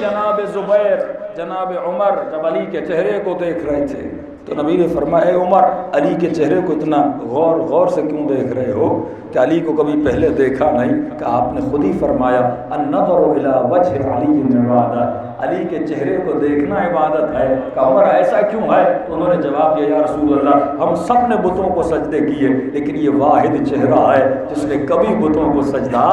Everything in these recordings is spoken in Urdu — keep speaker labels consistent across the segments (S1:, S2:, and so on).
S1: جناب زبیر جناب عمر جب علی کے چہرے کو دیکھ رہے تھے تو نبی نے فرمایا اے عمر علی کے چہرے کو اتنا غور سے کیوں دیکھ رہے ہو کہ علی کو کبھی پہلے دیکھا نہیں؟ کہ آپ نے خود ہی فرمایا النظر الی وجہ علی عبادت، علی کے چہرے کو دیکھنا عبادت ہے۔ کہ عمر ایسا کیوں ہے؟ انہوں نے جواب دیا یا رسول اللہ ہم سب نے بتوں کو سجدے کیے لیکن یہ واحد چہرہ ہے جس نے کبھی بتوں کو سجدہ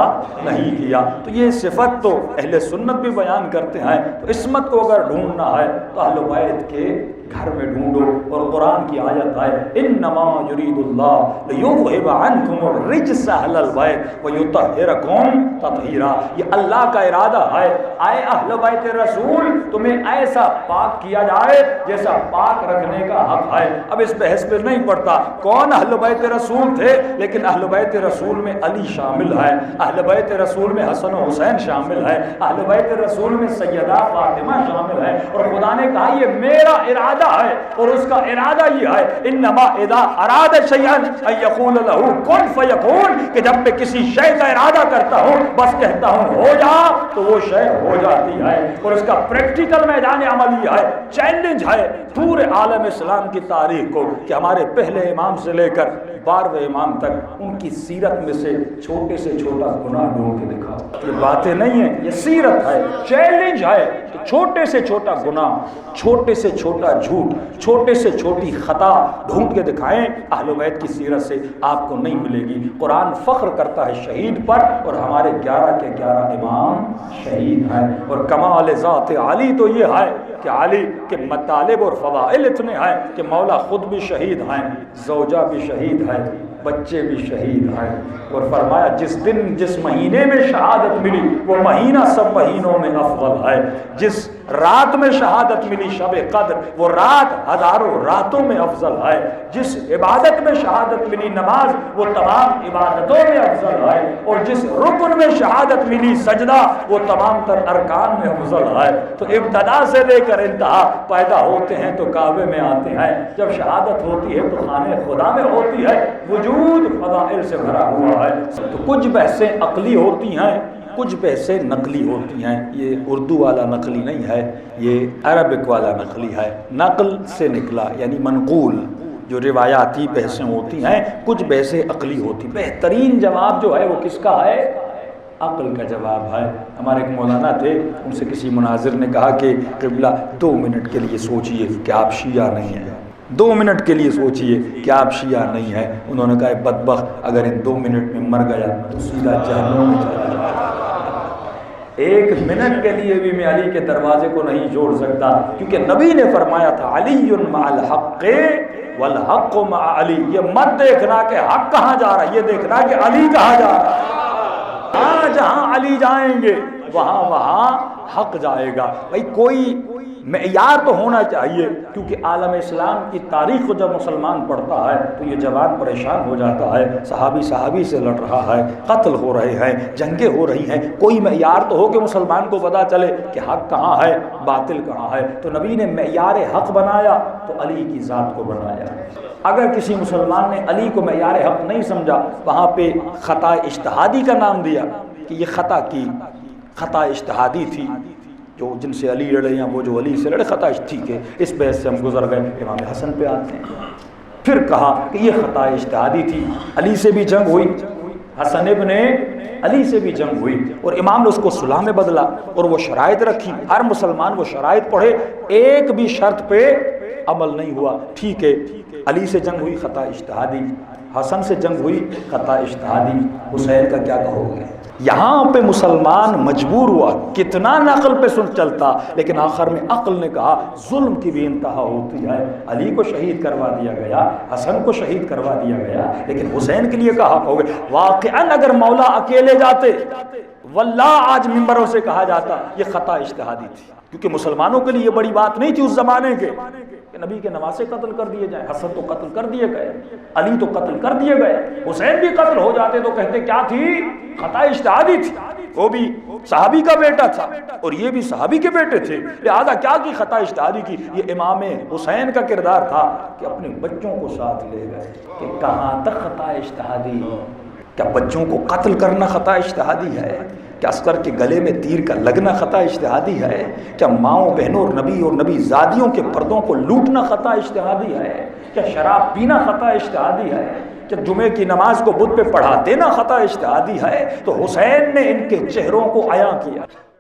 S1: نہیں کیا۔ تو یہ صفت تو اہل سنت بھی بیان کرتے ہیں۔ تو عصمت کو اگر ڈھونڈنا ہے تو اہل بیت کے گھر میں ڈھونڈو، اور قرآن کی آیت ہے انما یرید اللہ لیذھب عنکم الرجس اہل البیت ویطہرکم تطہیرا۔ یہ اللہ کا ارادہ ہے اے اہل بیت رسول تمہیں ایسا پاک کیا جائے جیسا پاک رکھنے کا حق ہے۔ اب اس بحث پہ نہیں پڑتا کون اہل بیت رسول تھے، لیکن اہل بیت رسول میں علی شامل ہے، اہل بیت رسول میں حسن و حسین شامل ہے، اہل بیت رسول میں سیدہ فاطمہ شامل ہے۔ اور خدا نے کہا یہ میرا ارادہ ہے، اور اس کا ارادہ یہ ہے انما اذا اراد شیئا ان یقول له کن فیکون، کہ جب میں کسی شے کا ارادہ کرتا ہوں بس کہتا ہوں ہو جا تو وہ شے ہو جاتی ہے۔ اور اس کا پریکٹیکل میدان عمل یہ ہے، چیلنج ہے پورے عالم اسلام کی تاریخ کو کہ ہمارے پہلے امام سے لے کر 12ویں امام تک ان کی سیرت میں سے چھوٹا گناہ ڈھونڈ کے دکھاؤ۔ یہ باتیں نہیں ہیں، یہ سیرت ہے، چیلنج ہے کہ چھوٹے سے چھوٹا گناہ، چھوٹے سے چھوٹا جھوٹ، چھوٹے سے چھوٹی خطا ڈھونڈ کے دکھائیں، اہل بیت کی سیرت سے آپ کو نہیں ملے گی۔ قرآن فخر کرتا ہے شہید پر، اور ہمارے 11 کے 11 امام شہید ہیں۔ اور کمال ذات علی تو یہ ہے کہ علی کے مطالب اور فضائل اتنے ہیں کہ مولا خود بھی شہید ہیں، زوجہ بھی شہید ہے، بچے بھی شہید ہیں۔ اور فرمایا جس دن جس مہینے میں شہادت ملی وہ مہینہ سب مہینوں میں افضل ہے، جس رات میں شہادت ملی شب قدر وہ رات ہزاروں راتوں میں افضل ہے، جس عبادت میں شہادت ملی نماز وہ تمام عبادتوں میں افضل ہے، اور جس رکن میں شہادت ملی سجدہ وہ تمام تر ارکان میں افضل ہے۔ تو ابتدا سے لے کر انتہا پیدا ہوتے ہیں تو کعبے میں آتے ہیں، جب شہادت ہوتی ہے تو خانے خدا میں ہوتی ہے، وجود فضائل سے بھرا ہوا ہے۔ تو کچھ بحثیں عقلی ہوتی ہیں، کچھ بحثیں نقلی ہوتی ہیں۔ یہ اردو والا نقلی نہیں ہے، یہ عربک والا نقلی ہے، نقل سے نکلا یعنی منقول۔ جو روایاتی بحثیں ہوتی ہیں کچھ بحثیں عقلی ہوتی۔ بہترین جواب جو ہے وہ کس کا ہے؟ عقل کا جواب ہے۔ ہمارے ایک مولانا تھے، ان سے کسی مناظر نے کہا کہ قبلہ 2 منٹ کے لیے سوچئے کہ آپ شیعہ نہیں ہیں، 2 منٹ کے لیے سوچئے کہ آپ شیعہ نہیں ہیں۔ انہوں نے کہا بدبخت اگر ان 2 منٹ میں مر گیا تو سیدھا جہنم میں چلا جائے۔ 1 منٹ کے لیے بھی میں علی کے دروازے کو نہیں جوڑ سکتا، کیونکہ نبی نے فرمایا تھا علی مع الحق والحق مع علی۔ یہ مت دیکھنا کہ حق کہاں جا رہا ہے، یہ دیکھنا کہ علی کہاں جا رہا ہے۔ ہاں جہاں علی جائیں گے وہاں حق جائے گا۔ بھائی کوئی معیار تو ہونا چاہیے، کیونکہ عالم اسلام کی تاریخ کو جب مسلمان پڑھتا ہے تو یہ جوان پریشان ہو جاتا ہے، صحابی سے لڑ رہا ہے، قتل ہو رہے ہیں، جنگیں ہو رہی ہیں، کوئی معیار تو ہو کہ مسلمان کو پتہ چلے کہ حق کہاں ہے باطل کہاں ہے۔ تو نبی نے معیار حق بنایا تو علی کی ذات کو بنایا۔ اگر کسی مسلمان نے علی کو معیار حق نہیں سمجھا، وہاں پہ خطا اجتہادی کا نام دیا کہ یہ خطا اجتہادی تھی، جو جن سے علی لڑے یا وہ جو علی سے لڑے خطا ٹھیک ہے، اس بحث سے ہم گزر گئے۔ امام حسن پہ آتے ہیں، پھر کہا کہ یہ خطا اجتہادی تھی، علی سے بھی جنگ ہوئی، حسن ابن علی سے بھی جنگ ہوئی، اور امام نے اس کو صلح میں بدلا اور وہ شرائط رکھی، ہر مسلمان وہ شرائط پڑھے، ایک بھی شرط پہ عمل نہیں ہوا، ٹھیک ہے۔ علی سے جنگ ہوئی خطا اجتہادی، حسن سے جنگ ہوئی خطا اجتہادی، حسین کا کیا کہو گے؟ یہاں پہ مسلمان مجبور ہوا، کتنا نقل پہ سن چلتا، لیکن آخر میں عقل نے کہا ظلم کی بھی انتہا ہوتی ہے۔ علی کو شہید کروا دیا گیا، حسن کو شہید کروا دیا گیا، لیکن حسین کے لیے کہا کہو گے؟ واقعاً اگر مولا اکیلے جاتے واللہ آج ممبروں سے کہا جاتا یہ خطا اجتہادی تھی، کیونکہ مسلمانوں کے لیے یہ بڑی بات نہیں تھی اس زمانے کے کہ نبی کے نواسے قتل کر دیے جائیں، حسن تو قتل کر دیے گئے، علی تو قتل کر دیے گئے، حسین بھی قتل ہو جاتے تو کہتے کیا تھی؟ خطا اجتہادی تھی، وہ بھی صحابی کا بیٹا تھا اور یہ بھی صحابی کے بیٹے تھے، لہذا کیا کی؟ خطا اجتہادی کی۔ یہ امام حسین کا کردار تھا کہ اپنے بچوں کو ساتھ لے گئے کہ کہاں تک خطا اجتہادی؟ کیا بچوں کو قتل کرنا خطا اجتہادی ہے؟ کیا عسکر کے گلے میں تیر کا لگنا خطا اجتہادی ہے؟ کیا ماؤں بہنوں اور نبی زادیوں کے پردوں کو لوٹنا خطا اجتہادی ہے؟ کیا شراب پینا خطا اجتہادی ہے؟ کیا جمعے کی نماز کو بت پہ پڑھا دینا خطا اجتہادی ہے؟ تو حسین نے ان کے چہروں کو عیاں کیا۔